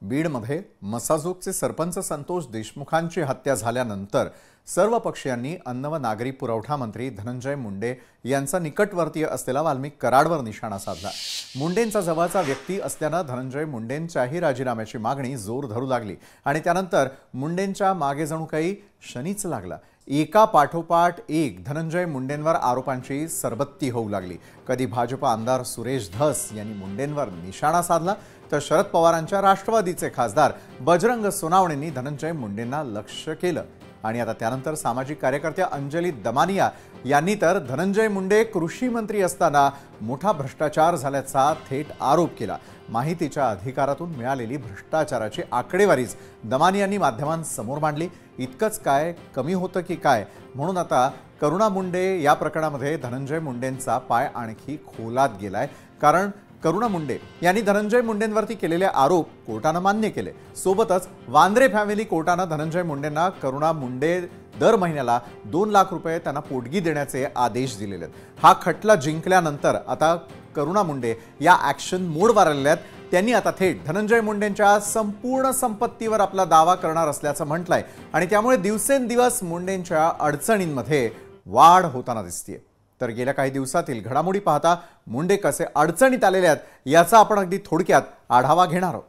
बीडमध्ये मसाजोगचे सरपंच संतोष देशमुखांची हत्या झाल्यानंतर सर्व पक्षीयांनी अन्न व नागरी पुरवठा मंत्री धनंजय मुंडे यांचा निकटवर्तीय असलेला वाल्मिक कराडवर निशाणा साधला। मुंडेंचा जवळचा व्यक्ती असल्याने धनंजय मुंडेंच्याही राजीनाम्याची मागणी जोर धरू लागली आणि त्यानंतर मुंडेंच्या मागे जणू काही शनीच लागला। एका पाठोपाठ एक धनंजय मुंडेंवर आरोपांची सरबत्ती होऊ लागली। कधी भाजप आमदार सुरेश धस यांनी मुंडेंवर निशाणा साधला तर शरद पवारांच्या राष्ट्रवादीचे खासदार बजरंग सोनावणेंनी धनंजय मुंडेंना लक्ष्य केलं आणि आता त्यानंतर सामाजिक कार्यकर्त्या अंजली दमानिया यांनी तर धनंजय मुंडे कृषी मंत्री असताना मोठा भ्रष्टाचार झाल्याचा थेट आरोप केला। माहितीच्या अधिकारातून मिळालेली भ्रष्टाचाराची आकडेवारीच दमानियांनी माध्यमांसमोर मांडली। इतकंच काय कमी होतं की काय म्हणून आता करुणा मुंडे या प्रकरणामध्ये धनंजय मुंडेंचा पाय आणखी खोलात गेलाय। कारण करुणा मुंडे यांनी धनंजय मुंडेंवरती केलेले आरोप कोर्टाने मान्य केले। सोबतच वांद्रे फॅमिली कोर्टाने धनंजय मुंडेंना करुणा मुंडे दर महिन्याला 2 लाख रुपये त्यांना पोटगी देण्याचे आदेश दिलेले आहेत। हा खटला जिंकल्यानंतर आता करुणा मुंडे या ॲक्शन मोडवर आलेल्या आहेत। त्यांनी आता थेट धनंजय मुंडेंच्या संपूर्ण संपत्तीवर आपला दावा करणार असल्याचं म्हटलंय आणि त्यामुळे दिवसेंदिवस मुंडेंच्या अडचणींमध्ये वाढ होताना दिसतेय। तर गेल्या काही दिवसातील घडामोडी पाहता मुंडे कसे अडचणीत आलेले आहेत याचा आपण अगदी थोडक्यात आढावा घेणार आहोत।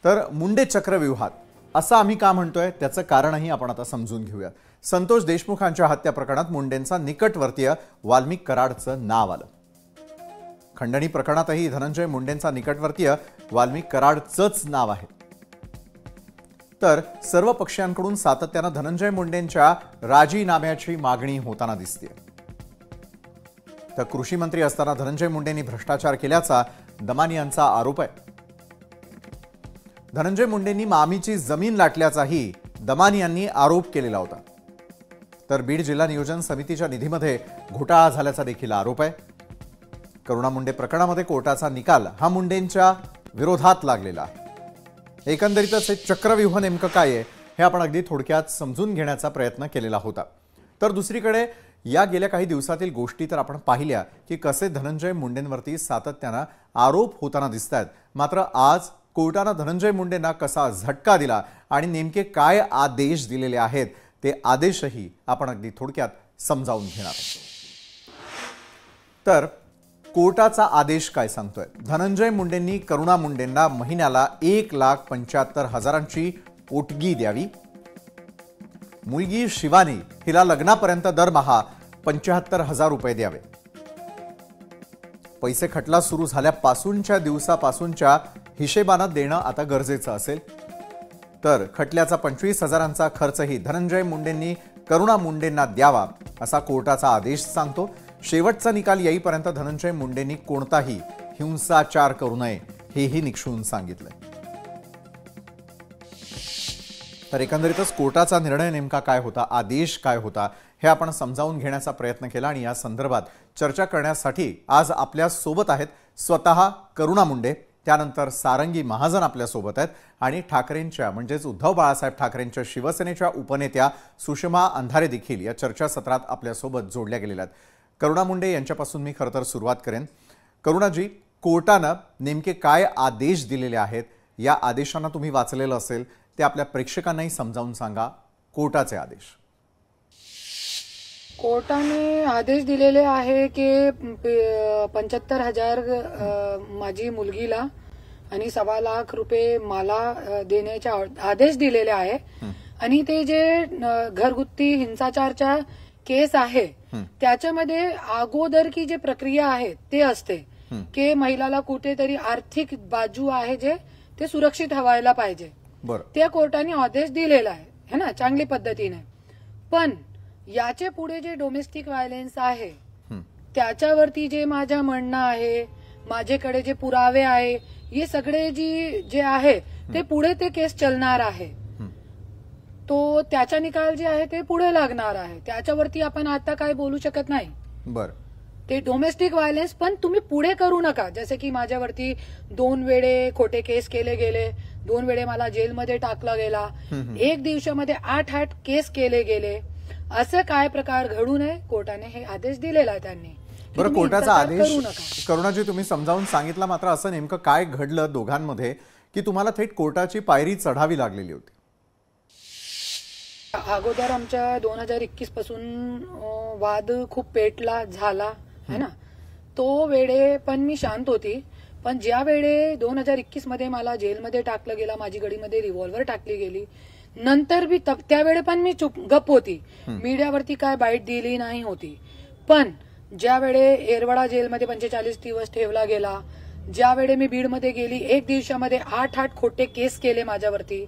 तर मुंडे चक्रव्यूहात असं आम्ही का म्हणतोय त्याचं कारणही आपण आता समजून घेऊया। संतोष देशमुखांच्या हत्या प्रकरणात मुंडेंचा निकटवर्तीय वाल्मिक कराडचं नाव आलं। खंडणी प्रकरणातही धनंजय मुंडेंचा निकटवर्तीय वाल्मिक कराडचंच नाव आहे। तर सर्व पक्षांकडून सातत्याने धनंजय मुंडेंच्या राजीनाम्याची मागणी होताना दिसते। तर कृषी मंत्री असताना धनंजय मुंडेंनी भ्रष्टाचार केल्याचा दमानियांचा आरोप आहे। धनंजय मुंडेंनी मामीची जमीन लाटल्याचाही दमानियांनी आरोप केलेला होता। तर बीड जिल्हा नियोजन समितीच्या निधीमध्ये घोटाळा झाल्याचा देखील आरोप आहे। करुणा मुंडे प्रकरणामध्ये कोर्टाचा निकाल हा मुंडेंच्या विरोधात लागलेला आहे। एकंदरीतच हे चक्रव्यूह नेमकं काय आहे हे आपण अगदी थोडक्यात समजून घेण्याचा प्रयत्न केलेला होता। तर दुसरीकडे या गेल्या काही दिवसातील गोष्टी तर आपण पाहिल्या की कसे धनंजय मुंडेंवरती सातत्याने आरोप होताना दिसतात। मात्र आज कोर्टाने धनंजय मुंडेंना कसा झटका दिला आणि नेमके काय आदेश दिलेले आहेत ते आदेशही आपण अगदी थोडक्यात समजावून घेणार आहोत। तर कोर्टाचा आदेश काय सांगतोय? धनंजय मुंडेंनी करुणा मुंडेंना महिन्याला 1,75,000ची पोटगी द्यावी। मुलगी शिवानी हिला लग्नापर्यंत दरमहा 75,000 रुपये द्यावे। पैसे खटला सुरू झाल्यापासूनच्या दिवसापासूनच्या हिशेबाने देणं आता गरजेचं असेल। तर खटल्याचा 25,000चा खर्चही धनंजय मुंडेंनी करुणा मुंडेंना द्यावा असा कोर्टाचा आदेश सांगतो। शेवटचा निकाल येईपर्यंत धनंजय मुंडेंनी कोणताही हिंसाचार करू नये हेही निक्षून सांगितलंय। तर एकंदरीतच कोर्टाचा निर्णय नेमका काय होता, आदेश काय होता हे आपण समजावून घेण्याचा प्रयत्न केला आणि या संदर्भात चर्चा करण्यासाठी आज आपल्या सोबत आहेत स्वतः करुणा मुंडे, त्यानंतर सारंगी महाजन आपल्या सोबत आहेत आणि ठाकरेंच्या म्हणजेच उद्धव बाळासाहेब ठाकरेंच्या शिवसेनेच्या उपनेत्या सुषमा अंधारे देखील या चर्चासत्रात आपल्या सोबत जोडल्या गेलेल्या आहेत। करुणा मुंडे यांच्यापासून मी खरं तर सुरुवात करेन। करुणाजी, कोर्टाने नेमके काय आदेश दिलेले आहेत या आदेशांना तुम्ही वाचलेलं असेल ते आपल्या प्रेक्षकांनाही समजावून सांगा। कोर्टाचे आदेश। कोर्टाने आदेश दिलेले आहे की 75,000 माझी मुलगीला आणि 1.25 लाख रुपये मला देण्याचे आदेश दिलेले आहे। आणि ते जे घरगुती हिंसाचारच्या केस आहे त्याच्यामध्ये अगोदर की जे प्रक्रिया आहे ते असते की महिलाला कुठेतरी आर्थिक बाजू आहे जे ते सुरक्षित व्हायला पाहिजे। त्या कोर्टाने आदेश दिलेला आहे है ना, चांगली पद्धतीने। पण याचे पुढे जे डोमेस्टिक व्हायलेन्स आहे त्याच्यावरती जे माझं म्हणणं आहे, माझ्याकडे जे पुरावे आहे, हे सगळे जे आहे ते पुढे ते केस चालणार आहे। तो त्याचा निकाल जे आहे ते पुढे लागणार आहे, त्याच्यावरती आपण आता काय बोलू शकत नाही। बरं, ते डोमेस्टिक व्हायलेन्स पण तुम्ही पुढे करू नका। जसे की माझ्यावरती 2 वेळे खोटे केस केले गेले, 2 वेळे मला जेलमध्ये टाकला गेला, 1 दिवसामध्ये 8 केस केले गेले, असं काय प्रकार घडू नये कोर्टाने हे आदेश दिलेला आहे त्यांनी। की बरं, तुम्ही कोर्टाचा हिंसाचार आदेश करू नका. करुणाजी तुम्ही समजावून सांगितला, मात्र असं नेमकं काय घडलं दोघांमध्ये की तुम्हाला थेट कोर्टाची पायरी चढावी लागलेली होती? अगोदर आमच्या 2021 पासून वाद खूप पेटला झाला है ना. तो वेळे पण मी शांत होती. पण ज्या वेळे 2021 मध्ये मला जेलमध्ये टाकलं गेला, माझी गडीमध्ये रिव्हॉल्वर टाकली गेली, नंतर बी त्यावेळे पण मी गप होती. मीडियावरती काय बाईट दिली नाही होती. पण ज्या वेळे येरवडा जेलमध्ये 45 दिवस ठेवला गेला, ज्या वेळे मी बीडमध्ये गेली, एक दिवसामध्ये 8 खोटे केस केले माझ्यावरती,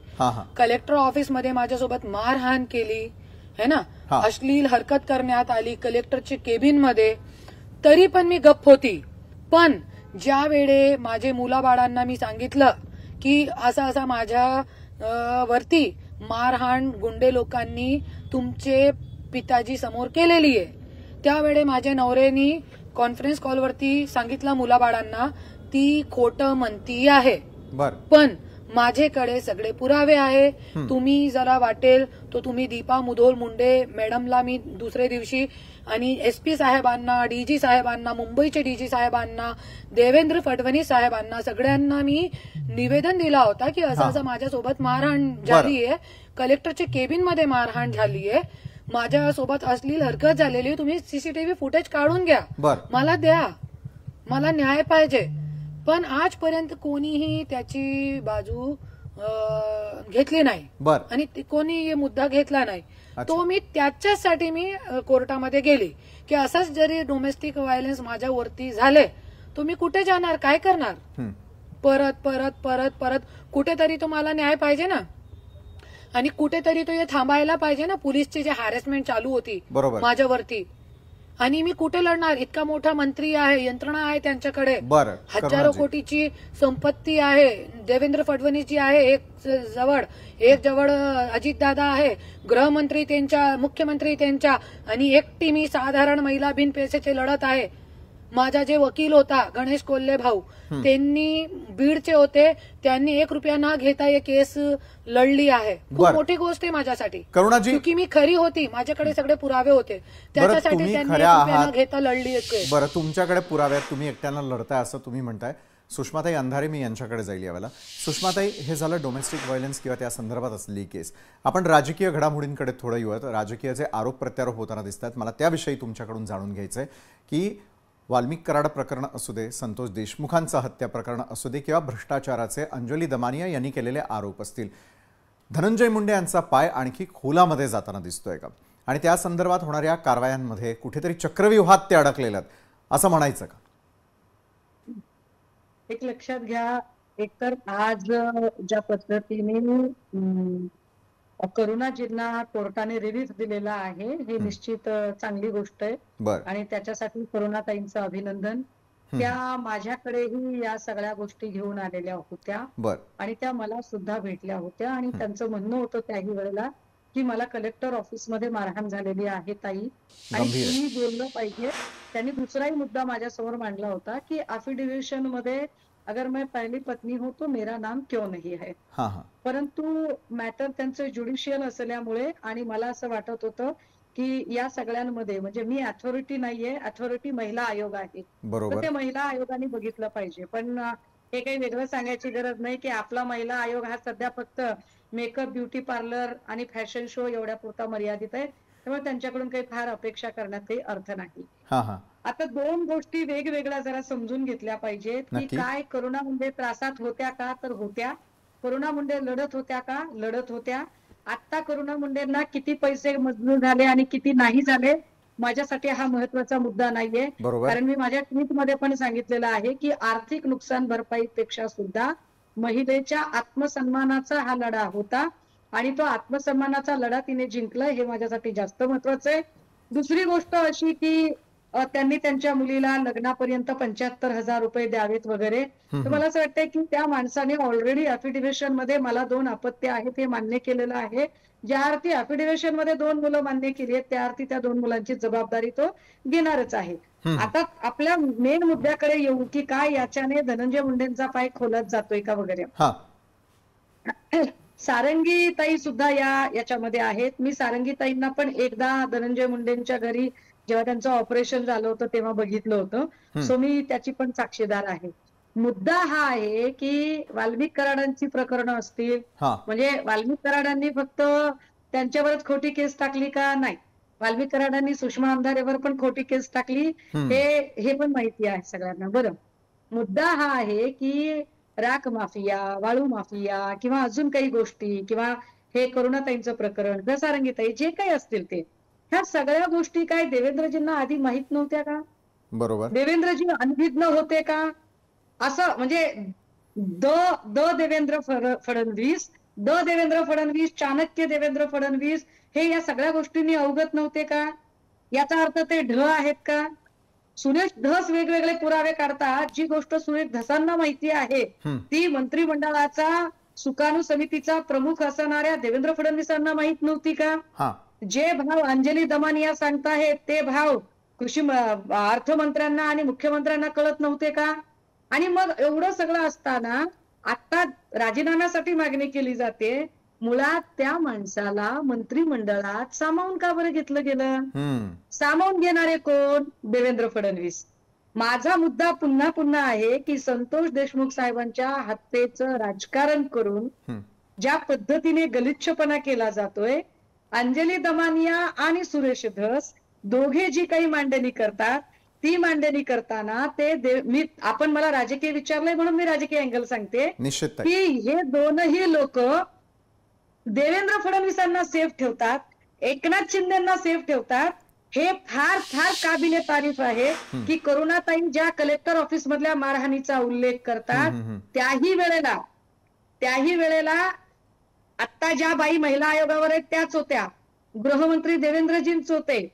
कलेक्टर ऑफिसमध्ये माझ्यासोबत मारहाण केली है ना, अश्लील हरकत करण्यात आली कलेक्टरच्या केबिन मध्ये, तरी पण मी गप्प होती. पण ज्या वेळे माझे मुलाबाळांना मी सांगितलं की असं माझ्या वरती मारहाण गुंडे लोकांनी तुमचे पिताजी समोर केलेली आहे, त्यावेळे माझ्या नवऱ्यानी कॉन्फरन्स कॉलवरती सांगितलं मुलाबाळांना ती खोटं म्हणती आहे. पण माझ्याकडे सगळे पुरावे आहे. तुम्ही जरा वाटेल तो तुम्ही दीपा मुधोळ मुंडे मॅडमला मी दुसऱ्या दिवशी आणि एसपी साहेबांना, डीजी साहेबांना, मुंबईचे डीजी साहेबांना, देवेंद्र फडणवीस साहेबांना सगळ्यांना मी निवेदन दिला होता की असं माझ्यासोबत मारहाण झाली आहे, कलेक्टरच्या केबिन मध्ये मारहाण झाली आहे, माझ्यासोबत अश्लील हरकत झालेली, तुम्ही सीसीटीव्ही फुटेज काढून घ्या, मला द्या, मला न्याय पाहिजे. पण आजपर्यंत कोणीही त्याची बाजू घेतली नाही आणि कोणी मुद्दा घेतला नाही. तो मी त्याच्यासाठी मी कोर्टामध्ये गेली की असंच जरी डोमेस्टिक व्हायलन्स माझ्यावरती झाले तो मी कुठे जाणार, काय करणार, परत परत परत परत कुठेतरी तो मला न्याय पाहिजे ना, आणि कुठेतरी तो हे थांबायला पाहिजे ना. पोलीसची जे हॅरेसमेंट चालू होती माझ्यावरती, आणि मी कुठे लढणार, इतका मोठा मंत्री आहे, यंत्रणा आहे त्यांच्याकडे, हजारो कोटीची संपत्ती आहे, देवेंद्र फडणवीसजी आहे एक जवळ अजितदादा आहे, गृहमंत्री त्यांच्या, मुख्यमंत्री त्यांच्या, आणि एकटी मी साधारण महिला बिन पैशाचे लढत आहे. माझा जे वकील होता गणेश कोल्हे भाऊ, त्यांनी बीडचे होते, त्यांनी 1 रुपया न घेता हे केस लढली आहे. खूप मोठी गोष्ट आहे माझ्यासाठी, क्योंकि मी खरी होती, माझ्याकडे सगळे पुरावे होते, त्याच्यासाठी त्यांनी 1 रुपया न घेता लढली. बरं, तुमच्याकडे पुरावे आहेत, तुम्ही एकट्यानं लढताय असं तुम्ही म्हणताय. सुषमाताई अंधारे मी यांच्याकडे जाईल यावेळेला. सुषमाताई, हे झालं डोमेस्टिक व्हायलन्स किंवा त्या संदर्भात असलेली केस. आपण राजकीय घडामोडींकडे थोडं येऊयात. राजकीय जे आरोप प्रत्यारोप होताना दिसतात, मला त्याविषयी तुमच्याकडून जाणून घ्यायचंय की वाल्मिक कराड प्रकरण असू दे, संतोष देशमुखांचं हत्या प्रकरण असू दे, किंवा भ्रष्टाचाराचे अंजली दमानिया यांनी केलेले आरोप असतील, धनंजय मुंडे यांचा पाय आणखी खोलामध्ये जाताना दिसतोय का, आणि त्या संदर्भात होणाऱ्या कारवायांमध्ये कुठेतरी चक्रव्यूहात ते अडकलेले असं म्हणायचं का? एक लक्षात घ्या, एकतर आज ज्या पद्धतीने करुणाजींना कोर्टाने रिलीफ दिलेला आहे हे निश्चित चांगली गोष्ट आहे आणि त्याच्यासाठी करुणाताईंचं अभिनंदन. त्या माझ्याकडेही या सगळ्या गोष्टी घेऊन आलेल्या होत्या आणि त्या मला सुद्धा भेटल्या होत्या आणि त्यांचं म्हणणं होतं त्याही वेळेला की मला कलेक्टर ऑफिसमध्ये मारहाण झालेली आहे ताई आणि तुम्ही बोललं पाहिजे. त्यांनी दुसराही मुद्दा माझ्यासमोर मांडला होता की अफिडेविशन मध्ये अगर मैं पहली पत्नी हूं तो मेरा नाम क्यों नहीं है. परंतु मॅटर त्यांचं ज्युडिशियल असल्यामुळे आणि मला असं वाटत होतं की या सगळ्यांमध्ये म्हणजे मी अथॉरिटी नाहीये, अथॉरिटी महिला आयोग आहे, तर ते महिला आयोगाने बघितलं पाहिजे. पण हे काही वेगळं सांगायची गरज नाही की आपला महिला आयोग हा सध्या फक्त मेकअप, ब्युटी पार्लर आणि फॅशन शो एवढ्या पुरता मर्यादित आहे, त्यामुळे त्यांच्याकडून काही फार अपेक्षा करण्यात काही अर्थ नाही. आता 2 गोष्टी वेगवेगळ्या जरा समजून घेतल्या पाहिजेत की काय करुणा मुंडे त्रासात होत्या का, तर होत्या. करुणा मुंडे लढत होत्या का, लढत होत्या. आता करुणा मुंडेंना किती पैसे मंजूर झाले आणि किती नाही झाले माझ्यासाठी हा महत्वाचा मुद्दा नाहीये, कारण मी माझ्या ट्विट मध्ये पण सांगितलेलं आहे की आर्थिक नुकसान भरपाईपेक्षा सुद्धा महिलेच्या आत्मसन्मानाचा हा लढा होता आणि तो आत्मसन्मानाचा लढा तिने जिंकला, हे माझ्यासाठी जास्त महत्वाचं आहे. दुसरी गोष्ट अशी की त्यांनी त्यांच्या मुलीला लग्नापर्यंत 75,000 रुपये द्यावेत वगैरे, तर मला असं वाटतंय की त्या माणसाने ऑलरेडी अफिडेव्हिशन मध्ये मला 2 अपत्य आहेत हे मान्य केलेलं आहे. ज्या अर्थी अफिडेव्हिशन मध्ये 2 मुलं मान्य केली आहेत त्या अर्थी त्या 2 मुलांची जबाबदारी तो घेणारच आहे. आता आपल्या मेन मुद्द्याकडे येऊ की काय याच्याने धनंजय मुंडेंचा पाय खोलत जातोय का वगैरे. सारंगी ताई सुद्धा याच्यामध्ये आहेत. मी सारंगी ताईंना पण एकदा धनंजय मुंडेंच्या घरी जेव्हा त्यांचं ऑपरेशन झालं होतं तेव्हा बघितलं होतं. सो मी त्याची पण साक्षीदार आहे. मुद्दा हा आहे की वाल्मिक कराडांची प्रकरणं असतील, म्हणजे वाल्मिक कराडांनी फक्त त्यांच्यावरच खोटी केस टाकली का? नाही. वाल्मिक कराडांनी सुषमा अंधारेवर पण खोटी केस टाकली, हे पण माहिती आहे सगळ्यांना. बरं, मुद्दा हा आहे की राख माफिया, वाळू माफिया किंवा अजून काही गोष्टी किंवा हे करुणाताईंचं प्रकरण, घसारंगीताई, जे काही असतील ते, ह्या सगळ्या गोष्टी काय देवेंद्रजींना आधी माहित नव्हत्या का? बरोबर. देवेंद्रजी अनभिज्ञ होते का? असं म्हणजे देवेंद्र फडणवीस, चाणक्य देवेंद्र फडणवीस हे या सगळ्या गोष्टींनी अवगत नव्हते का? याचा अर्थ ते ढ आहेत का? सुरेश धस वेगवेगळे पुरावे काढतात. जी गोष्ट सुरेश धसांना माहिती आहे ती मंत्रिमंडळाचा सुकाणू समितीचा प्रमुख असणाऱ्या देवेंद्र फडणवीसांना माहित नव्हती का? जे भाव अंजली दमानिया सांगताहेत ते भाव कृषी अर्थमंत्र्यांना आणि मुख्यमंत्र्यांना कळत नव्हते का? आणि मग एवढं सगळं असताना आता राजीनाम्यासाठी मागणी केली जाते. मुळात त्या माणसाला मंत्रिमंडळात सामावून का बरं घेतलं गेलं? सामावून घेणारे कोण? देवेंद्र फडणवीस. माझा मुद्दा पुन्हा पुन्हा आहे की संतोष देशमुख साहेबांच्या हत्येचं राजकारण करून ज्या पद्धतीने गलिच्छपणा केला जातोय, अंजली दमानिया आणि सुरेश धस दोघे जी काही मांडणी करतात ती मांडणी करताना आपण मला राजकीय विचारलंय म्हणून मी राजकीय अँगल सांगते की हे दोनही लोक देवेंद्र फडणवीसांना सेफ ठेवतात, एकनाथ शिंदेना सेफ ठेवतात. हे फार फार काबिले तारीफ आहे की करुणाताई ज्या कलेक्टर ऑफिस मधल्या मारहाणीचा उल्लेख करतात त्याही वेळेला आता ज्या बाई महिला आयोगावर आहेत त्याच होत्या. गृहमंत्री देवेंद्रजींच होते.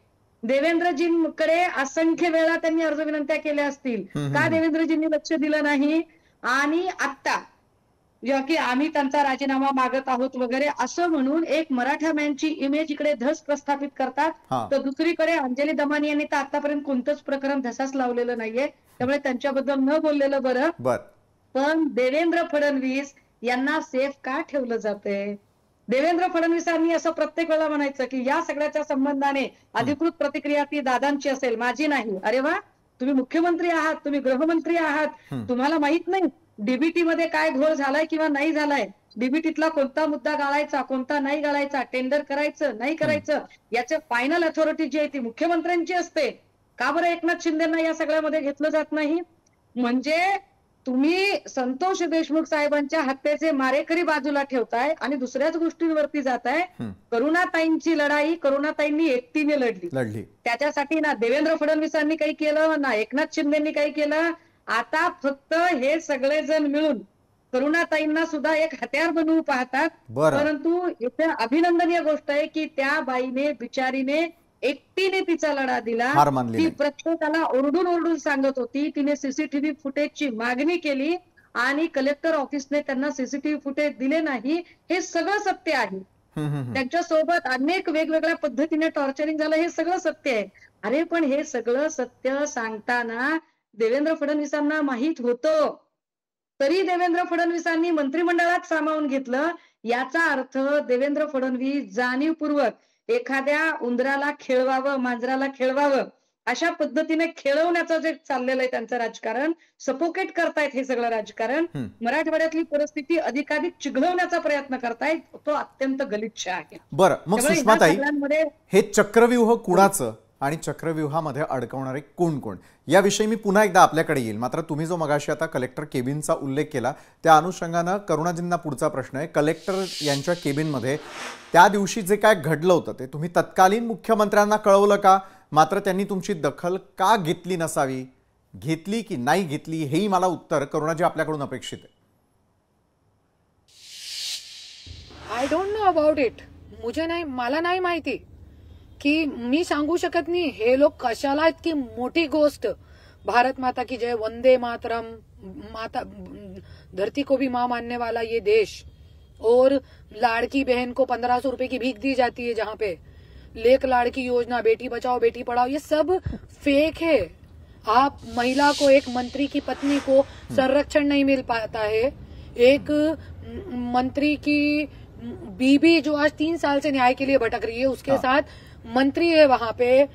देवेंद्रजींकडे असंख्य वेळा त्यांनी अर्ज विनंत्या केल्या असतील. का देवेंद्रजींनी लक्ष दिलं नाही? आणि आता की आम्ही त्यांचा राजीनामा मागत आहोत वगैरे असं म्हणून एक मराठा मॅनची इमेज इकडे धस प्रस्थापित करतात, तर दुसरीकडे अंजली दमानी यांनी तर आतापर्यंत कोणतंच प्रकरण धसाच लावलेलं नाहीये, त्यामुळे त्यांच्याबद्दल न बोललेलं बरं. पण देवेंद्र फडणवीस यांना सेफ का ठेवलं जातंय? देवेंद्र फडणवीसांनी असं प्रत्येक वेळा म्हणायचं की या सगळ्याच्या संबंधाने अधिकृत प्रतिक्रिया ती दादांची असेल, माझी नाही. अरे वा, तुम्ही मुख्यमंत्री आहात, तुम्ही गृहमंत्री आहात, तुम्हाला माहित नाही डीबीटी मध्ये काय घोळ झालाय किंवा नाही झालाय? डीबीटीतला कोणता मुद्दा गाळायचा, कोणता नाही गाळायचा, टेंडर करायचं नाही करायचं, याचं फायनल अथॉरिटी जी आहे ती मुख्यमंत्र्यांची असते. का बरं एकनाथ शिंदेना या सगळ्यामध्ये घेतलं जात नाही? म्हणजे तुम्ही संतोष देशमुख साहेबांच्या हत्येचे मारेकरी बाजूला ठेवताय आणि दुसऱ्याच गोष्टींवरती जाताय. करुणाताईंची लढाई करुणाताईंनी एकटीने लढली. त्याच्यासाठी ना देवेंद्र फडणवीसांनी काही केलं ना एकनाथ शिंदेनी काही केलं. आता फक्त हे सगळेजण मिळून करुणाताईंना सुद्धा एक हत्यार बनवू पाहतात. परंतु इथे अभिनंदनीय गोष्ट आहे की त्या बाईने बिचारीने एकटीने तिचा लढा दिला. ती प्रत्येकाला ओरडून सांगत होती. तिने सीसीटीव्ही फुटेजची मागणी केली आणि कलेक्टर ऑफिसने त्यांना सीसीटीव्ही फुटेज दिले नाही. हे सगळं सत्य आहे. त्यांच्यासोबत अनेक वेगवेगळ्या पद्धतीने टॉर्चरिंग झालं, हे सगळं सत्य आहे. अरे पण हे सगळं सत्य सांगताना देवेंद्र फडणवीसांना माहित होतं, तरी देवेंद्र फडणवीसांनी मंत्रिमंडळात सामावून घेतलं. याचा अर्थ देवेंद्र फडणवीस जाणीवपूर्वक एखाद्या उंदराला खेळवावं, मांजराला खेळवावं अशा पद्धतीने खेळवण्याचं जे चाललेलं आहे त्यांचं राजकारण, सपोकेट करतायत हे सगळं राजकारण, मराठवाड्यातली परिस्थिती अधिकाधिक चिघळवण्याचा प्रयत्न करतायत. तो अत्यंत गलिच्छ आहे. बरं, मग सुषमाताई, हे चक्रव्यूह कुणाचं आणि चक्रव्यूहामध्ये अडकवणारे कोण कोण याविषयी मी पुन्हा एकदा आपल्याकडे येईल. मात्र तुम्ही जो मगाशी आता कलेक्टर केबिनचा उल्लेख केला त्या अनुषंगानं करुणाजींना पुढचा प्रश्न आहे. कलेक्टर यांच्या केबिनमध्ये त्या दिवशी जे काय घडलं होतं ते तुम्ही तत्कालीन मुख्यमंत्र्यांना कळवलं का? मात्र त्यांनी तुमची दखल का घेतली नसावी? घेतली की नाही घेतली हेही मला उत्तर करुणाजी आपल्याकडून अपेक्षित आहे. I don't know about it. मला नाही माहिती की मी सांगू शकत नाही हे लोक कशाला इतकी मोठी गोष्ट भारत माता की जय, वंदे मातरम, माता धरती को भी मां मानने वाला ये देश, और लाड़की बहन को 1500 रुपए की भीख दी जाती है, जहां पे लेक लाड़की योजना, बेटी बचाओ बेटी पढ़ाओ, ये सब फेक है. आप महिला को, एक मंत्री की पत्नी को संरक्षण नहीं मिल पाता है. एक मंत्री की बीबी जो आज 3 साल से न्याय के लिए भटक रही है, उसके साथ मंत्री है वहां पे,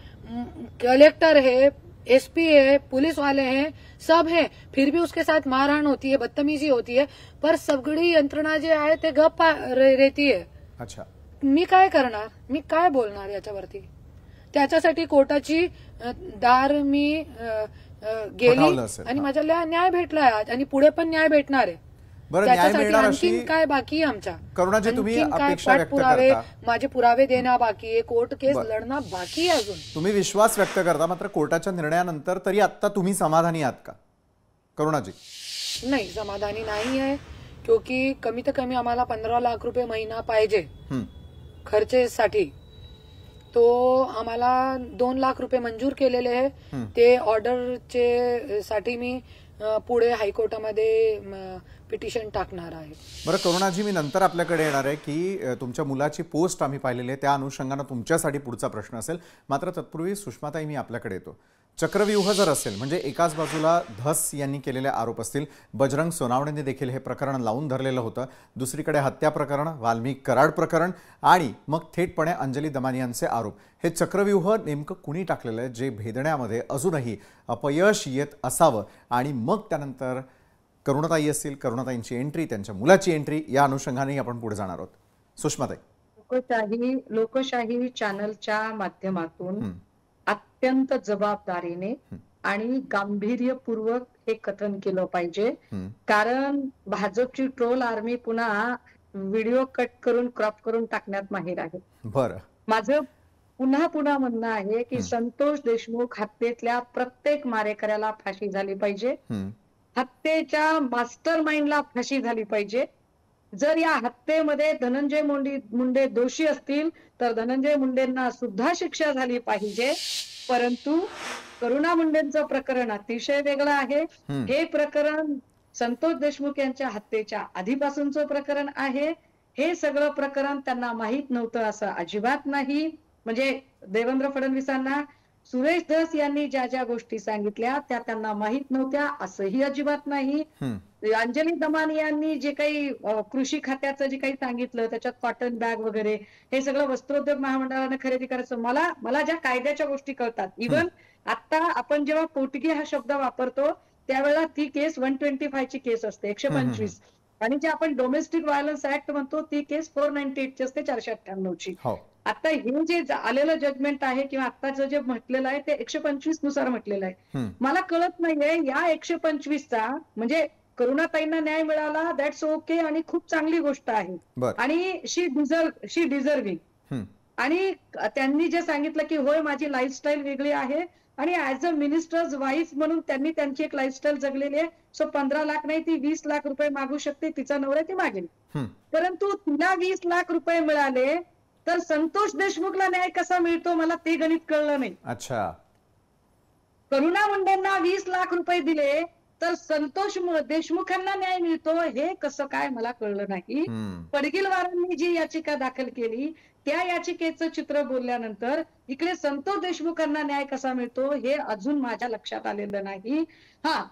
कलेक्टर है, एसपी है, पुलिस वाले हैं, सब है, फिर भी उसके साथ मारहाण होती है, बदतमीजी होती है, पर सगळी यंत्रणा जे आहे ते गप्प रहती है. अच्छा, मी काय करणार, मी काय बोलणार याच्यावरती. त्याच्यासाठी कोर्टाची दार मी गेली आणि माझ्याला न्याय भेटलाय आज आणि पुढे पण न्याय भेटणार आहे. बरं, न्याय त्याच्यासाठी मिळणार आणखीन अशी काय बाकी आहे आमच्या, करुणाजी तुम्ही आणखीन काय अपेक्षा व्यक्त पाठपुरावे, करता, माझे पुरावे देणं बाकी आहे, कोर्ट केस लढणं बाकी आहे अजून. तुम्ही विश्वास व्यक्त करता, मात्र कोर्टाच्या निर्णयानंतर तरी आता तुम्ही समाधानी आहात का करुणाजी? नाही, समाधानी नाही आहे, क्योंकि कमी तर कमी आम्हाला 15 लाख रुपये महिना पाहिजे खर्चेसाठी. तो आम्हाला 2 लाख रुपये मंजूर केलेले आहे. ते ऑर्डरचे साठी मी पुढे हायकोर्टामध्ये पिटिशन टाकणार आहे. बरं करुणाजी, मी नंतर आपल्याकडे येणार आहे की तुमच्या मुलाची पोस्ट आम्ही पाहिलेली आहे, त्या अनुषंगाने तुमच्यासाठी पुढचा प्रश्न असेल. मात्र तत्पूर्वी सुषमाताई, मी आपल्याकडे येतो. चक्रव्यूह जर असेल म्हणजे एकाच बाजूला धस यांनी केलेले आरोप असतील, बजरंग सोनावणेंनी देखील हे प्रकरण लावून धरलेलं होतं, दुसरीकडे हत्या प्रकरण, वाल्मिक कराड प्रकरण आणि मग थेटपणे अंजली दमानी यांचे आरोप. हे चक्रव्यूह नेमकं कुणी टाकलेलं आहे जे भेदण्यामध्ये अजूनही अपयश येत असावं? आणि मग त्यानंतर करुणाताई असतील, करुणाताईंची एंट्री, त्यांच्या मुलाची एंट्री, या अनुषंगाने आपण पुढे जाणार आहोत. सुषमाताई, लोकशाही चॅनलच्या माध्यमातून अत्यंत जबाबदारीने आणि गांभीर्यपूर्वक हे कथन केलं पाहिजे, कारण भाजपची ट्रोल आर्मी पुन्हा व्हिडिओ कट करून क्रॉप करून टाकण्यात माहीर आहे. बरं, माझं पुन्हा पुन्हा म्हणणं आहे की संतोष देशमुख हत्येतल्या प्रत्येक मारेकऱ्याला फाशी झाली पाहिजे, हत्येच्या मास्टर माइंडला फाशी झाली पाहिजे. जर या हत्येमध्ये धनंजय मुंडे दोषी असतील तर धनंजय मुंडेंना सुद्धा शिक्षा झाली पाहिजे. परंतु करुणा मुंडेंचं प्रकरण अतिशय वेगळं आहे. हे प्रकरण संतोष देशमुख यांच्या हत्येच्या आधीपासूनचं प्रकरण आहे. हे सगळं प्रकरण त्यांना माहीत नव्हतं असं अजिबात नाही. म्हणजे देवेंद्र फडणवीसांना सुरेश धस यांनी ज्या ज्या गोष्टी सांगितल्या त्या त्यांना माहीत नव्हत्या असंही अजिबात नाही. अंजली दमानी यांनी जे काही कृषी खात्याचं जे काही सांगितलं, त्याच्यात कॉटन बॅग वगैरे हे सगळं वस्त्रोद्योग महामंडळाने खरेदी करायचं, मला ज्या कायद्याच्या गोष्टी कळतात. इव्हन आता आपण जेव्हा पोटगी हा शब्द वापरतो त्यावेळेला ती केस 125 ची केस असते, 125, आणि जे आपण डोमेस्टिक व्हायलन्स ऍक्ट म्हणतो ती केस 498 ची असते, 498 ची. आता हे जे आलेलं जजमेंट आहे किंवा आताचं जे म्हटलेलं आहे ते 125 नुसार म्हटलेलं आहे. मला कळत नाहीये या 125चा म्हणजे करुणाताईंना न्याय मिळाला, दॅट्स ओके, आणि खूप चांगली गोष्ट आहे, आणि शी डिझर्विंग. आणि त्यांनी जे सांगितलं की होय माझी लाईफस्टाईल वेगळी आहे आणि ऍज अ मिनिस्टर्स वाईफ म्हणून त्यांनी त्यांची एक लाईफस्टाईल जगलेली आहे. सो 15 लाख नाही, ती 20 लाख रुपये मागू शकते, तिचा नवरा ती मागेल. परंतु तिला 20 लाख रुपये मिळाले तर संतोष देशमुखला न्याय कसा मिळतो मला ते गणित कळलं नाही. अच्छा, करुणा मुंडेंना 20 लाख रुपये दिले तर संतोष देशमुखांना न्याय मिळतो हे कसं काय मला कळलं नाही. पडगिलवारांनी जी याचिका दाखल केली त्या याचिकेचं चित्र बोलल्यानंतर इकडे संतोष देशमुखांना न्याय कसा मिळतो हे अजून माझ्या लक्षात आलेलं नाही.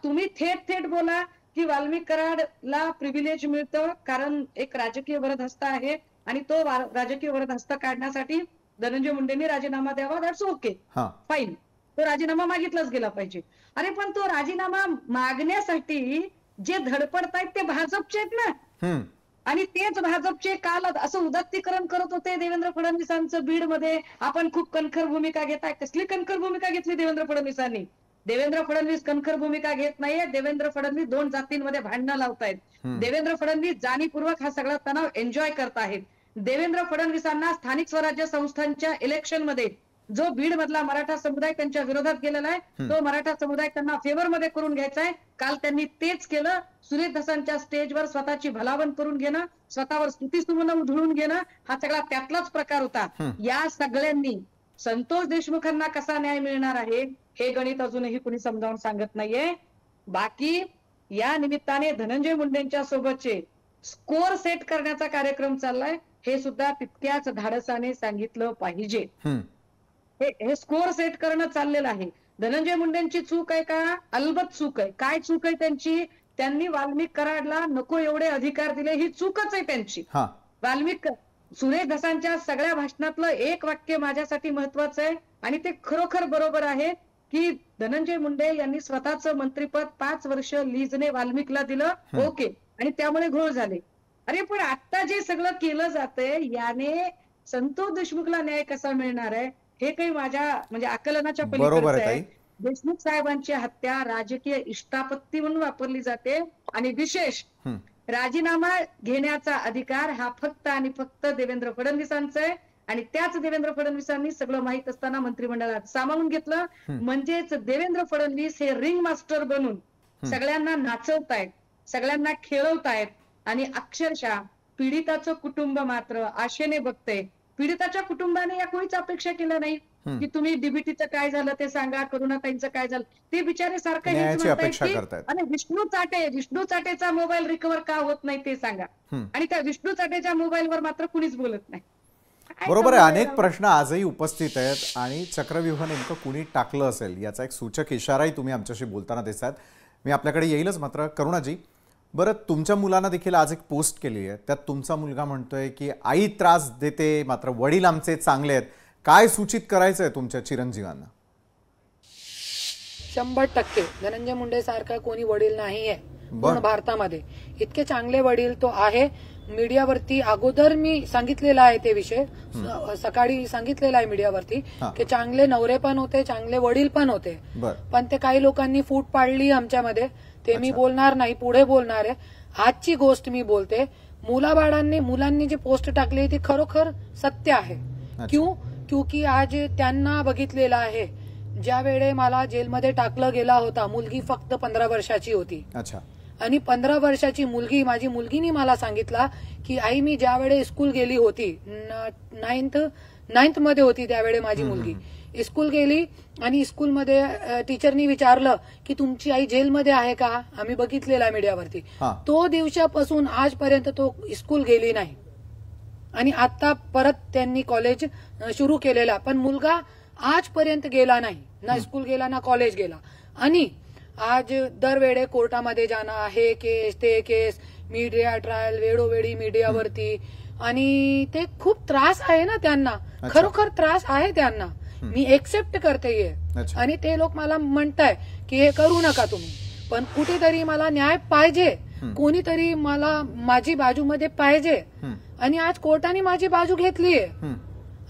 तुम्ही थेट बोला की वाल्मिक कराडला प्रिव्हिलेज मिळतं कारण एक राजकीय वरदहस्त आहे आणि तो राजकीय वरदहस्त काढण्यासाठी धनंजय मुंडेंनी राजीनामा द्यावा, दॅट्स ओके, फाईन, तो राजीनामा मागितलाच गेला पाहिजे. अरे पण तो राजीनामा मागण्यासाठी जे धडपडतायत ते भाजपचे आहेत ना, आणि तेच भाजपचे काल असं उदात्तीकरण करत होते देवेंद्र फडणवीसांचं बीडमध्ये. आपण खूप कणखर भूमिका घेताय. कसली कणखर भूमिका घेतली देवेंद्र फडणवीसांनी? देवेंद्र फडणवीस कणखर भूमिका घेत नाहीये. देवेंद्र फडणवीस 2 जातींमध्ये भांडणं लावतायत. देवेंद्र फडणवीस जाणीवपूर्वक हा सगळा तणाव एन्जॉय करत आहेत. देवेंद्र फडणवीसांना स्थानिक स्वराज्य संस्थांच्या इलेक्शन मध्ये जो बीड मधला मराठा समुदाय त्यांच्या विरोधात गेलेला आहे तो मराठा समुदाय त्यांना फेवर मध्ये करून घ्यायचा आहे. काल त्यांनी तेच केलं. सुरेश धसांच्या स्टेजवर स्वतःची भलावण करून घेणं, स्वतःवर स्तुतीसुमनं उधळून घेणं, हा सगळा त्यातलाच प्रकार होता. या सगळ्यांनी संतोष देशमुखांना कसा न्याय मिळणार आहे हे गणित अजूनही कुणी समजावून सांगत नाहीये. बाकी या निमित्ताने धनंजय मुंडेंच्या सोबतचे स्कोर सेट करण्याचा कार्यक्रम चाललाय हे सुद्धा तितक्याच धाडसाने सांगितलं पाहिजे. हे स्कोर सेट करणं चाललेलं आहे. धनंजय मुंडेंची चूक आहे का? अलबत्त चूक आहे. काय चूक आहे त्यांची? त्यांनी वाल्मिक कराडला नको एवढे अधिकार दिले, ही चूकच आहे त्यांची. सुरेश धसांच्या सगळ्या भाषणातलं एक वाक्य माझ्यासाठी महत्वाचं आहे आणि ते खरोखर बरोबर आहे की धनंजय मुंडे यांनी स्वतःचं मंत्रिपद 5 वर्ष लीजने वाल्मिकला दिलं, ओके, आणि त्यामुळे घोळ झाले. अरे पण आता जे सगळं केलं जातंय याने संतोष देशमुखला न्याय कसा मिळणार आहे हे काही माझ्या म्हणजे आकलनाच्या पलीकडे आहे. देशमुख साहेबांची हत्या राजकीय इष्टापत्ती म्हणून वापरली जाते आणि विशेष राजीनामा घेण्याचा अधिकार हा फक्त आणि फक्त देवेंद्र फडणवीसांचा आहे आणि त्याच देवेंद्र फडणवीसांनी सगळं माहित असताना मंत्रिमंडळात सामावून घेतलं. म्हणजेच देवेंद्र फडणवीस हे रिंग मास्टर बनून सगळ्यांना नाचवतायत, सगळ्यांना खेळवतायत आणि अक्षरशः पीडिताचं कुटुंब मात्र आशेने बघतंय. पीडिताच्या कुटुंबाने या कोणीच अपेक्षा केल्या नाही की तुम्ही डीबीटीचं काय झालं ते सांगा, करुणाताईंचं काय झालं ते बिचारे सारखं हेच म्हणतायत. आणि विष्णू चाटेचा मोबाईल रिकव्हर का होत नाही ते सांगा, आणि त्या विष्णू चाटेच्या मोबाईलवर मात्र कुणीच बोलत नाही. बरोबर आहे. अनेक प्रश्न आजही उपस्थित आहेत आणि चक्रव्यूह नेमकं कुणी टाकलं असेल याचा एक सूचक इशाराही तुम्ही आमच्याशी बोलताना दिसतात. मी आपल्याकडे येईलच. मात्र करुणाजी, बरं, तुमच्या मुलांना देखील आज एक पोस्ट केली आहे, त्यात तुमचा मुलगा म्हणतोय की आई त्रास देते मात्र वडील आमचे चांगले आहेत. काय सूचित करायचं आहे तुमच्या चिरंजीवांना? 100% धनंजय मुंडे सारखा कोणी वडील नाहीये पूर्ण भारतामध्ये. इतके चांगले वडील तो आहे. मीडियावरती अगोदर मी सांगितलेला आहे ते विषय, सकाळी सांगितलेला आहे मीडियावरती की चांगले नवरे पण होते, चांगले वडील पण होते, पण ते काही लोकांनी फूट पाडली आमच्यामध्ये. ते मी बोलणार नाही, पुढे बोलणार आहे. आजची गोष्ट मी बोलते. मुलांनी जी पोस्ट टाकली ती खरोखर सत्य आहे. क्योंकि आज त्यांना बघितलेलं आहे. ज्या वेळे मला जेलमध्ये टाकलं गेला होता, मुलगी फक्त 15 वर्षाची होती. आणि 15 वर्षाची मुलगी, माझी मुलगीनी मला सांगितला की आई मी ज्या वेळे स्कूल गेली होती, 9th मध्ये होती त्यावेळे माझी मुलगी, स्कूल गेली आणि स्कूलमध्ये टीचरनी विचारलं की तुमची आई जेलमध्ये आहे का? आम्ही बघितलेला आहे मीडियावरती. तो दिवसापासून आजपर्यंत तो स्कूल गेली नाही आणि आता परत त्यांनी कॉलेज सुरू केलेला, पण मुलगा आजपर्यंत गेला नाही, ना स्कूल गेला ना कॉलेज गेला. आणि आज दरवेळे कोर्टामध्ये जाणं, हे केस ते केस, मीडिया ट्रायल, वेळोवेळी मीडियावरती, आणि ते खूप त्रास आहे ना त्यांना, खरोखर त्रास आहे त्यांना. मी एक्सेप्ट करते आणि ते लोक मला म्हणताय की हे करू नका तुम्ही, पण कुठेतरी मला न्याय पाहिजे, कोणीतरी मला माझी बाजूमध्ये पाहिजे. आणि आज कोर्टाने माझी बाजू घेतलीये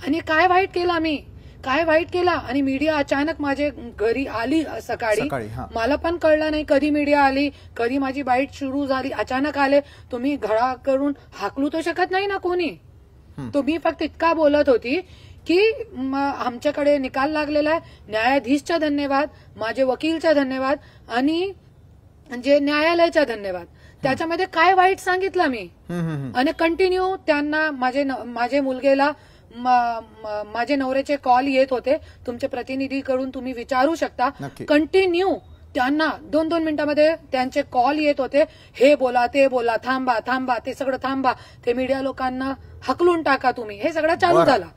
आणि काय वाईट केला आणि मीडिया अचानक माझे घरी आली सकाळी. मला पण कळलं नाही कधी मीडिया आली, कधी माझी बाईट सुरू झाली, अचानक आले. तुम्ही घरा करून हाकलू तर शकत नाही ना कोणी. तुम्ही फक्त इतका बोलत होती की आमच्याकडे निकाल लागलेला आहे, न्यायाधीशचा धन्यवाद, माझे वकीलचा धन्यवाद आणि जे न्यायालयाचा धन्यवाद. त्याच्यामध्ये काय वाईट सांगितलं मी? आणि कंटिन्यू त्यांना माझे मुलगेला माझे नवऱ्याचे कॉल येत होते, तुमच्या प्रतिनिधीकडून तुम्ही विचारू शकता. कंटिन्यू त्यांना 2-2 मिनिटांमध्ये त्यांचे कॉल येत होते, हे बोला ते बोला, थांबा ते सगळं थांबा, ते मीडिया लोकांना हकलून टाका तुम्ही, हे सगळं चालू झालं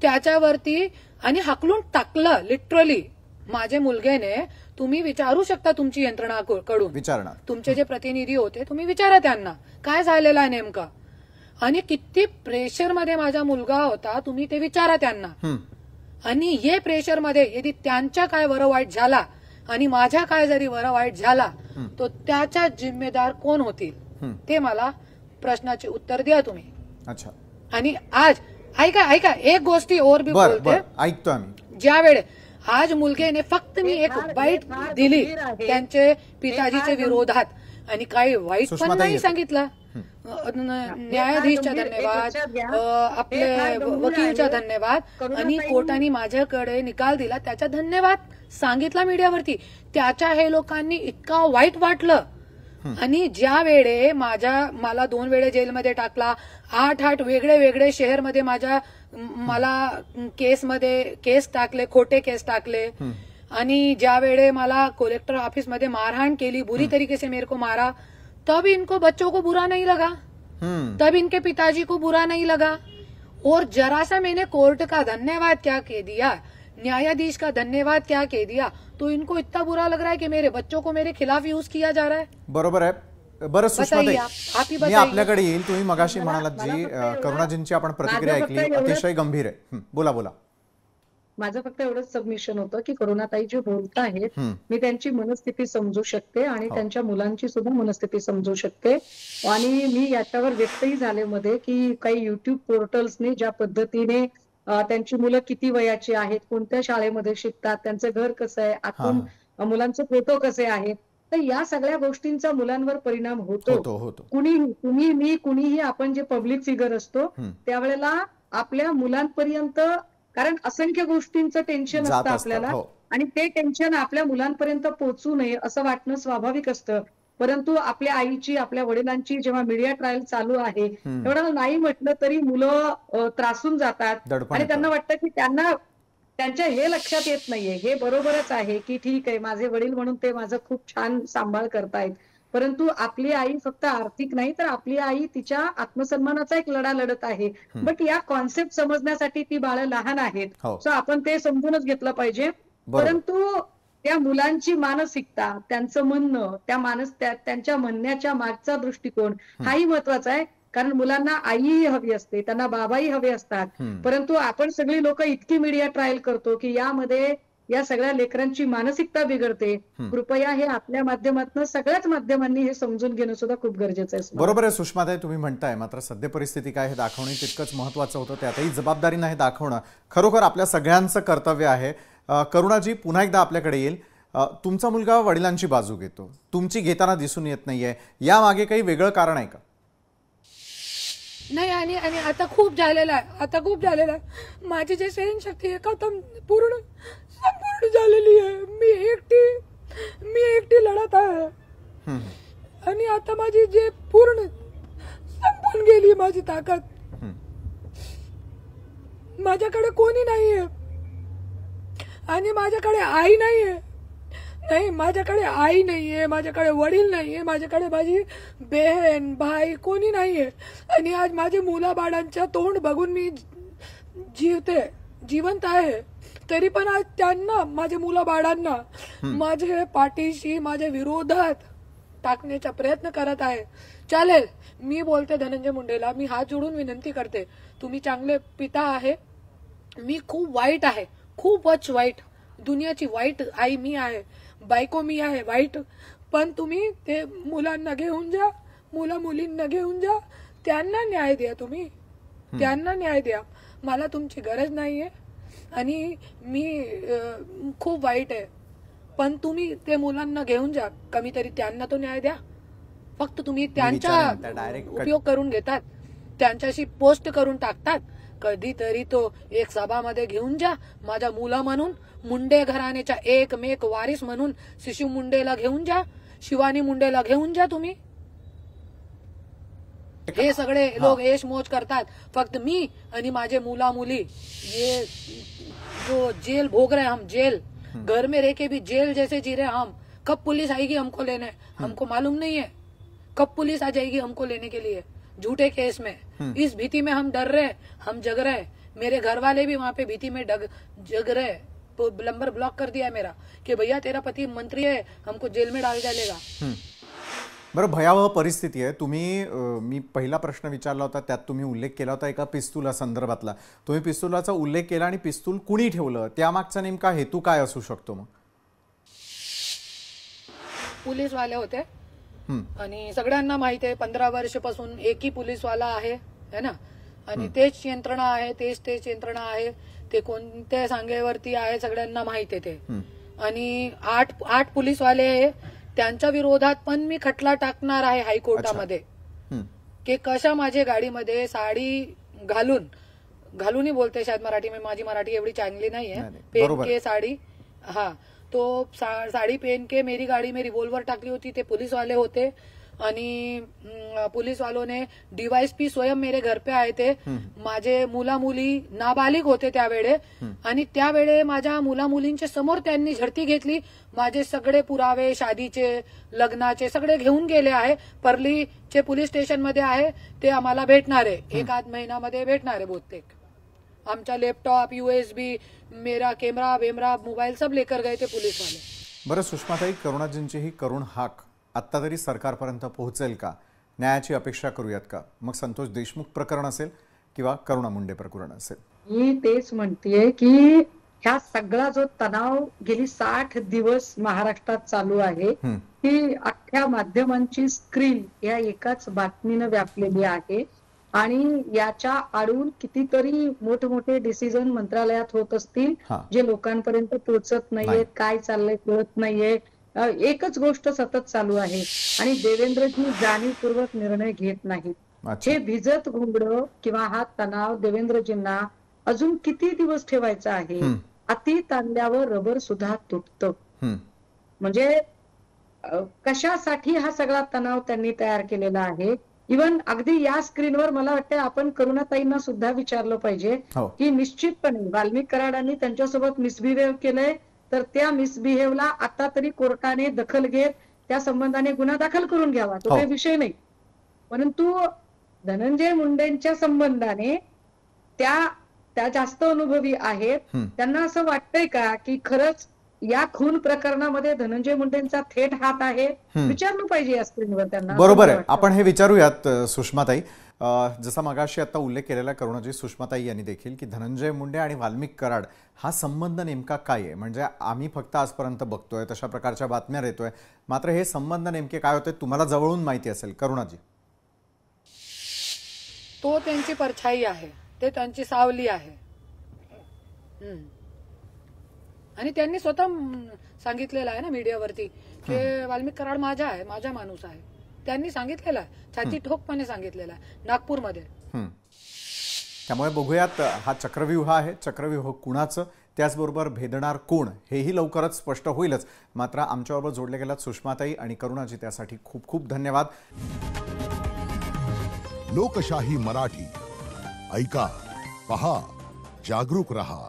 त्याच्यावरती. आणि हकलून टाकलं लिटरली माझे मुलगेने. तुम्ही विचारू शकता तुमची यंत्रणा कडून, तुमचे जे प्रतिनिधी होते तुम्ही विचारा त्यांना काय झालेलं आहे नेमकं आणि किती प्रेशरमध्ये माझा मुलगा होता, तुम्ही ते विचारा त्यांना. आणि हे प्रेशरमध्ये यदि त्यांच्या काय बरं वाईट झाला आणि माझ्या काय जरी बरं वाईट झाला तो त्याच्या जिम्मेदार कोण होतील ते मला प्रश्नाचे उत्तर द्या तुम्ही. आणि आज ऐका एक गोष्टी और बी बोलते, ऐकतो आम्ही. ज्या वेळे आज मुलगेने फक्त मी एक बाईट दिली त्यांचे पिताजीच्या विरोधात आणि काही वाईट पण नाही सांगितलं. न्यायाधीशचा धन्यवाद, आपले वकीलचा धन्यवाद आणि कोर्टाने माझ्याकडे निकाल दिला त्याचा धन्यवाद सांगितला मीडियावरती. त्याच्या हे लोकांनी इतका वाईट वाटलं. आणि ज्या वेळे मला 2 वेळे जेलमध्ये टाकला, 8 वेगळे शहरमध्ये मला केस टाकले, खोटे केस टाकले. आणि ज्या वेळे मला कलेक्टर ऑफिस मध्ये मारहाण केली, बुरी तरीके से मेरे को मारा, तब इनको बच्चों को बुरा नहीं लगा, तब इनके पिताजी को बुरा नहीं लगा. और जरा सा मैंने कोर्ट का धन्यवाद क्या कह दिया, न्यायाधीश का धन्यवाद क्या कह दिया, तो इनको इतना बुरा लग रहा है कि मेरे बच्चों को मेरे खिलाफ यूज किया जा रहा है. बरोबर आहे. बरं सुषमाताई, बताइए आप ही मी बताइए। आपल्याकडे येईल. तुम्ही मगाशी म्हणालात मला जी फक्त एवढं- करुणाजींची आपण प्रतिक्रिया माझं फक्त ऐकली, एवढंच- अतिशय गंभीर आहे. बोला बोला. माझं फक्त एवढंच सबमिशन होतं की करुणाताई जे बोलत आहेत हं. मी त्यांची मनस्थिती समजू शकते आणि हो. त्यांच्या मुलांची सुद्धा मनस्थिती समजू शकते. आणि मी याच्यावर व्यक्तही झाले मध्ये की काही युट्यूब पोर्टल्सनी ज्या पद्धतीने त्यांची मुलं किती वयाची आहेत, कोणत्या शाळेमध्ये शिकतात, त्यांचं घर कसं आहे, आतून मुलांचे फोटो कसे आहेत, तर या सगळ्या गोष्टींचा मुलांवर परिणाम होतो. होतो. तुम्ही मी कुणीही आपण जे पब्लिक फिगर असतो त्यावेळेला आपल्या मुलांपर्यंत, कारण असंख्य गोष्टींचं टेन्शन जात असतं असतात, आपल्याला हो. आणि ते टेन्शन आपल्या मुलांपर्यंत पोहोचू नये असं वाटणं स्वाभाविक असतं. परंतु आपल्या आईची, आपल्या वडिलांची जेव्हा मीडिया ट्रायल चालू आहे एवढं नाही म्हटलं तरी मुलं त्रासून जातात दडपण आणि येतं. त्यांना वाटतं की त्यांच्या हे लक्षात येत नाहीये, हे बरोबरच आहे की ठीक आहे माझे वडील म्हणून ते माझं खूप छान सांभाळ करतायत, परंतु आपली आई फक्त आर्थिक नाही तर आपली आई तिच्या आत्मसन्मानाचा एक लढा लढत आहे. बट या कॉन्सेप्ट समजण्यासाठी ती बाळं लहान आहेत, हो. सो आपण ते समजूनच घेतलं पाहिजे. बरोबर. परंतु त्या मुलांची मानसिकता, त्यांचं म्हणणं, त्यांच्या म्हणण्याच्या मागचा दृष्टिकोन हाही महत्वाचा आहे. कारण मुलांना आईही हवी असते, त्यांना बाबाही हवे असतात. परंतु आपण सगळी लोक इतकी मीडिया ट्रायल करतो की यामध्ये या सगळ्या लेकरांची मानसिकता बिघडते. कृपया हे आपल्या माध्यमातून सगळ्याच माध्यमांनी हे समजून घेणं सुद्धा खूप गरजेचं आहे. बरोबर आहे सुषमाताई, तुम्ही म्हणताय. मात्र सद्य परिस्थिती काय हे दाखवणे तितकंच महत्वाचं होतं. त्यातही जबाबदारीनं हे दाखवणं खरोखर आपल्या सगळ्यांचं कर्तव्य आहे. करुणाजी, पुन्हा एकदा आपल्याकडे येईल. तुमचा मुलगा वडिलांची बाजू घेतो, तुमची घेताना दिसून येत नाहीये, यामागे काही वेगळं कारण आहे का? नाही, आणि आता खूप झालेला आहे. माझी जी सहनशक्ती आहे का पूर्ण संपूर्ण झालेली आहे. मी एकटी लढत आहे आणि आता माझी जे पूर्ण संपून गेली माझी ताकद. माझ्याकडे कोणी नाहीये आणि माझ्याकडे आई नाहीये. नाही, माझ्याकडे आई नाहीये, माझ्याकडे वडील नाहीये, माझ्याकडे माझी बहीण भाई कोणी नाहीये. आणि आज माझे मुलाबाळांच्या तोंड बघून मी जिवंत आहे. तरी पण आज त्यांना, माझ्या मुलाबाळांना माझे पाठीशी, माझ्या विरोधात टाकण्याचा प्रयत्न करत आहे. चालेल, मी बोलते धनंजय मुंडेला, मी हात जोडून विनंती करते, तुम्ही चांगले पिता आहे, मी खूप वाईट आहे, खूपच वाईट, दुनियाची वाईट आई मी आहे, बायको मी आहे वाईट. पण तुम्ही ते मुलांना घेऊन जा, मुलींना घेऊन जा, त्यांना न्याय द्या. तुम्ही त्यांना न्याय द्या. मला तुमची गरज नाहीये आणि मी खूप वाईट आहे, पण तुम्ही ते मुलांना घेऊन जा, कमी तरी त्यांना तो न्याय द्या. फक्त तुम्ही त्यांचा उपयोग करून घेतात, त्यांच्याशी पोस्ट करून टाकतात. कधीतरी तो एक सभामध्ये घेऊन जा, माझ्या मुला म्हणून, मुंडे घराण्याच्या एकमेक वारीस म्हणून शिशु मुंडेला घेऊन जा, शिवानी मुंडेला घेऊन जा. तुम्ही हे सगळे लोक ऐश मौज करतात, फक्त मी आणि माझे मुला मुली ये जो जेल भोग रहे, हम जेल घर में रह के भी जेल जैसे जी रहे हम. कब पुलिस आएगी हमको लेने, हमको मालूम नहीं है कब पुलिस आ जाएगी हमको लेने के लिए झूठे केस में. इस भीति में हम डर रहे, हम जग रहे. मेरे घर वाले भी वहां पे भीति में जग रहे. तो नंबर ब्लॉक कर दिया मेरा कि भैया तेरा पति मंत्री है, हमको जेल में डाल डालेगा. बरं, भयावह परिस्थिती आहे. तुम्ही, मी पहिला प्रश्न विचारला होता त्यात तुम्ही उल्लेख केला होता एका पिस्तुला संदर्भातला. तुम्ही पिस्तुलाचा उल्लेख केला आणि पिस्तूल कुणी ठेवलं, त्यामागचा नेमका हेतू काय असू शकतो? मग पोलीस वाले होते आणि सगळ्यांना माहिती आहे 15 वर्षापासून एकही पोलीसवाला आहे है ना, आणि तेच यंत्रणा आहे, तेच यंत्रणा आहे, ते कोणत्या सांगेवरती आहे सगळ्यांना माहिती आहे ते. आणि 8 पोलीसवाले आहे, त्यांच्या विरोधात पण मी खटला टाकणार आहे हायकोर्टामध्ये की कशा माझ्या गाडीमध्ये साडी घालूनही बोलते शायद मराठी में, माझी मराठी एवढी चांगली नाहीये, पेन के साड़ी, हाँ, तो साड़ी पहन के मेरी गाड़ी में रिवॉल्वर टाकली होती. ते पुलिस वाले होते आणि पुलिस वालों ने डीवायएसपी स्वयं मेरे घर पे आए थे. माझे मुला मुली नाबालिग होते त्यावेळे आणि त्यावेळे माझ्या मुला मुलींच्या समोर त्यांनी झडती घेतली. माझे सगळे पुरावे, शादीचे, लग्नाचे सगळे घेऊन गेले आहे. परलीचे पोलीस स्टेशन मध्ये आहे, ते आम्हाला भेटणार आहे, 1-8 महिन्यामध्ये भेटणार आहे बहुतेक. आमचा लॅपटॉप, USB, मेरा कैमरा वेमरा मोबाइल सब लेकर गए थे पुलिस वाले. बरं सुषमाताई, करुणाजींची ही करुण हाक आत्ता तरी सरकारपर्यंत पोहोचेल का? न्यायाची अपेक्षा करूयात का? मग संतोष देशमुख प्रकरण असेल किंवा करुणा मुंडे प्रकरण असेल. मी तेच म्हणतेय की ह्या सगळा जो तणाव गेली 60 दिवस महाराष्ट्रात चालू आहे ती अख्ख्या माध्यमांची स्क्रीन या एकाच बातमीनं व्यापलेली आहे आणि याच्या आडून कितीतरी मोठमोठे डिसिजन मंत्रालयात होत असतील जे लोकांपर्यंत पोहोचत नाहीयेत, काय चाललंय कळत नाहीये. एकच गोष्ट सतत चालू आहे आणि देवेंद्रजी जाणीवपूर्वक निर्णय घेत नाहीत. हे भिजत घुंगडं किंवा हा तणाव देवेंद्रजींना अजून किती दिवस ठेवायचा आहे. अति ताणल्यावर रबर सुद्धा तुटतं. म्हणजे कशासाठी हा सगळा तणाव त्यांनी तयार केलेला आहे. इव्हन अगदी या स्क्रीनवर मला वाटतं आपण करुणाताईंना सुद्धा विचारलं पाहिजे की निश्चितपणे वाल्मिक कराडांनी त्यांच्यासोबत मिसबिहेव केलंय तर त्या मिसबिहेवला आता तरी कोर्टाने दखल घेत त्या संबंधाने गुन्हा दाखल करून घ्यावा, तो काही विषय नाही. परंतु धनंजय मुंडेंच्या संबंधाने त्या जास्त अनुभवी आहेत. त्यांना असं वाटतंय का की खरंच या खून प्रकरणामध्ये धनंजय मुंडेंचा थेट हात आहे? विचारलं पाहिजे या स्क्रीनवर त्यांना. बरोबर आहे, आपण हे विचारूयात सुषमाताई. जसा मगाशी आता उल्लेख केलेला करुणाजी सुषमाताई यांनी देखील की धनंजय मुंडे आणि वाल्मिक कराड हा संबंध नेमका काय आहे. म्हणजे आम्ही फक्त आजपर्यंत बघतोय तशा प्रकारच्या बातम्या येतोय, मात्र हे संबंध नेमके काय होते तुम्हाला जवळून माहिती असेल करुणाजी. तो त्यांची परछाई आहे, ते त्यांची सावली आहे. आणि त्यांनी स्वतः सांगितलेलं आहे ना मीडियावरती की वाल्मिक कराड माझा माणूस आहे. त्यांनी सांगितलेलं आहे, छाती ठोकपणे सांगितलेलं आहे नागपूरमध्ये. त्यामुळे बघूयात हा चक्रव्यूह आहे, चक्रव्यूह कुणाचं, त्याचबरोबर भेदणार कोण हेही लवकरच स्पष्ट होईलच. मात्र आमच्याबरोबर जोडले गेलात सुषमाताई आणि करुणाजी, त्यासाठी खूप खूप धन्यवाद. लोकशाही मराठी ऐका, पहा, जागरूक रहा.